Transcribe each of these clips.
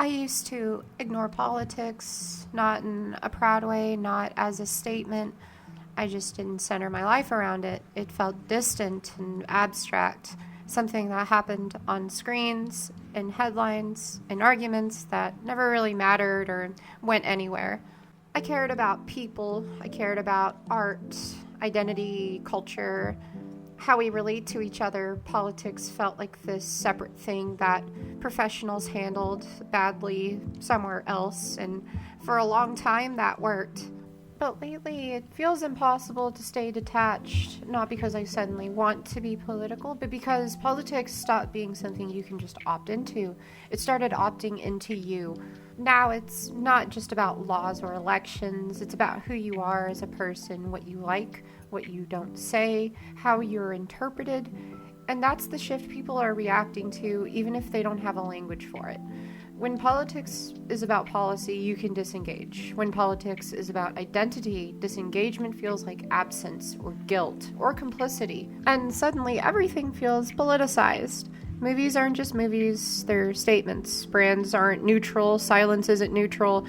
I used to ignore politics, not in a proud way, not as a statement. I just didn't center my life around it. It felt distant and abstract, something that happened on screens, in headlines, in arguments that never really mattered or went anywhere. I cared about people, I cared about art, identity, culture, how we relate to each other. Politics felt like this separate thing that professionals handled badly somewhere else, and for a long time that worked. But lately, it feels impossible to stay detached, not because I suddenly want to be political, but because politics stopped being something you can just opt into. It started opting into you. Now it's not just about laws or elections, it's about who you are as a person, what you like, what you don't say, how you're interpreted, and that's the shift people are reacting to, even if they don't have a language for it. When politics is about policy, you can disengage. When politics is about identity, disengagement feels like absence or guilt or complicity. And suddenly everything feels politicized. Movies aren't just movies, they're statements. Brands aren't neutral, silence isn't neutral.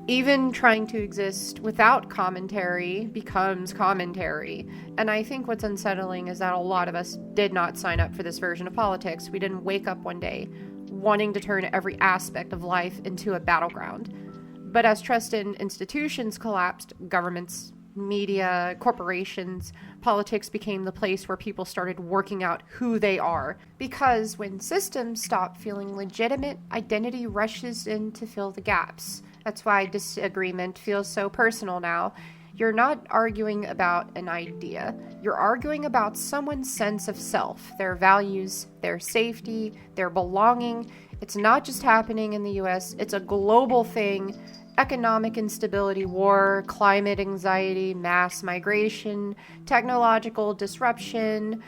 Even trying to exist without commentary becomes commentary. And I think what's unsettling is that a lot of us did not sign up for this version of politics. We didn't wake up one day wanting to turn every aspect of life into a battleground. But as trust in institutions collapsed, governments, media, corporations, politics became the place where people started working out who they are. Because when systems stop feeling legitimate, identity rushes in to fill the gaps. That's why disagreement feels so personal now. You're not arguing about an idea. You're arguing about someone's sense of self, their values, their safety, their belonging. It's not just happening in the US, it's a global thing. Economic instability, war, climate anxiety, mass migration, technological disruption,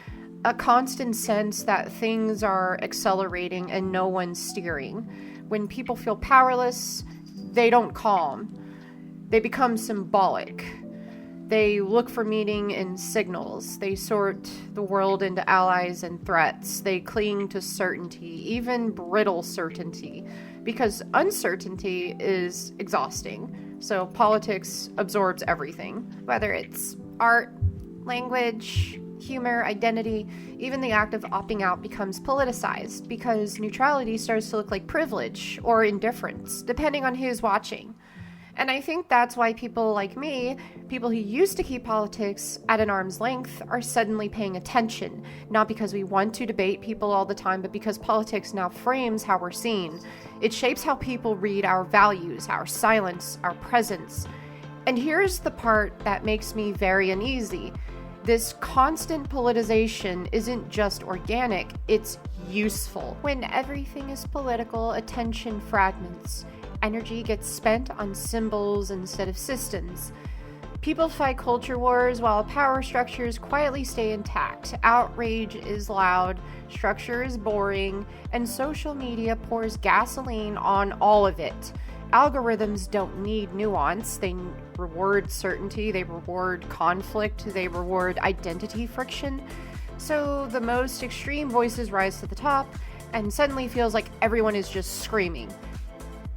a constant sense that things are accelerating and no one's steering. When people feel powerless, they don't calm. They become symbolic. They look for meaning in signals. They sort the world into allies and threats. They cling to certainty, even brittle certainty, because uncertainty is exhausting. So politics absorbs everything, whether it's art, language, humor, identity. Even the act of opting out becomes politicized because neutrality starts to look like privilege or indifference, depending on who's watching. And I think that's why people like me, people who used to keep politics at an arm's length, are suddenly paying attention. Not because we want to debate people all the time, but because politics now frames how we're seen. It shapes how people read our values, our silence, our presence. And here's the part that makes me very uneasy. This constant politicization isn't just organic, it's useful. When everything is political, attention fragments. Energy gets spent on symbols instead of systems. People fight culture wars while power structures quietly stay intact. Outrage is loud, structure is boring, and social media pours gasoline on all of it. Algorithms don't need nuance. They reward certainty, they reward conflict, they reward identity friction. So the most extreme voices rise to the top, and suddenly feels like everyone is just screaming.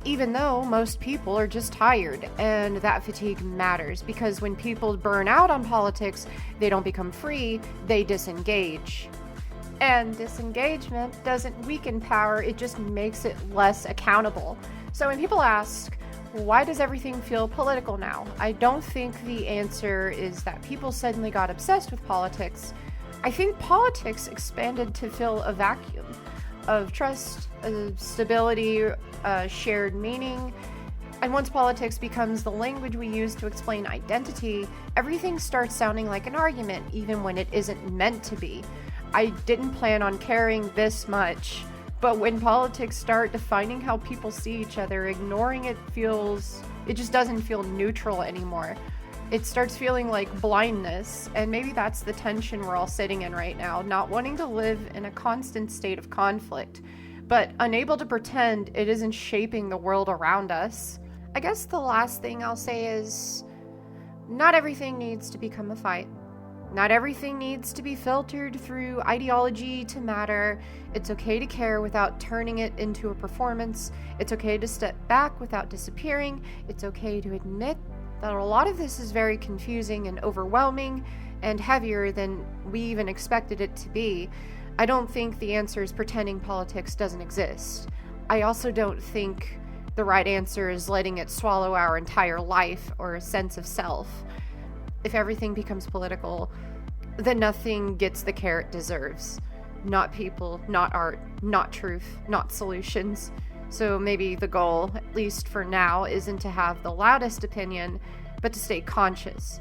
Even though most people are just tired, and that fatigue matters, because when people burn out on politics, they don't become free, they disengage. And disengagement doesn't weaken power, it just makes it less accountable. So when people ask, why does everything feel political now? I don't think the answer is that people suddenly got obsessed with politics. I think politics expanded to fill a vacuum of trust, stability, shared meaning. And once politics becomes the language we use to explain identity, everything starts sounding like an argument, even when it isn't meant to be. I didn't plan on caring this much, but when politics start defining how people see each other, ignoring it just doesn't feel neutral anymore. It starts feeling like blindness, and maybe that's the tension we're all sitting in right now, not wanting to live in a constant state of conflict, but unable to pretend it isn't shaping the world around us. I guess the last thing I'll say is, not everything needs to become a fight. Not everything needs to be filtered through ideology to matter. It's okay to care without turning it into a performance. It's okay to step back without disappearing. It's okay to admit that a lot of this is very confusing and overwhelming and heavier than we even expected it to be. I don't think the answer is pretending politics doesn't exist. I also don't think the right answer is letting it swallow our entire life or a sense of self. If everything becomes political, then nothing gets the care it deserves. Not people, not art, not truth, not solutions. So maybe the goal, at least for now, isn't to have the loudest opinion, but to stay conscious.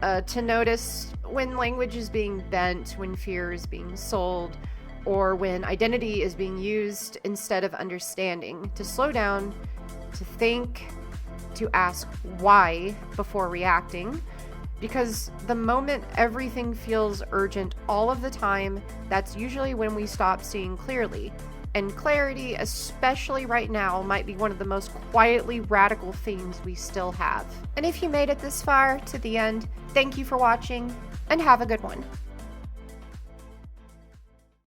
To notice when language is being bent, when fear is being sold, or when identity is being used instead of understanding. To slow down, to think, to ask why before reacting. Because the moment everything feels urgent all of the time, that's usually when we stop seeing clearly. And clarity, especially right now, might be one of the most quietly radical things we still have. And if you made it this far to the end, thank you for watching, and have a good one.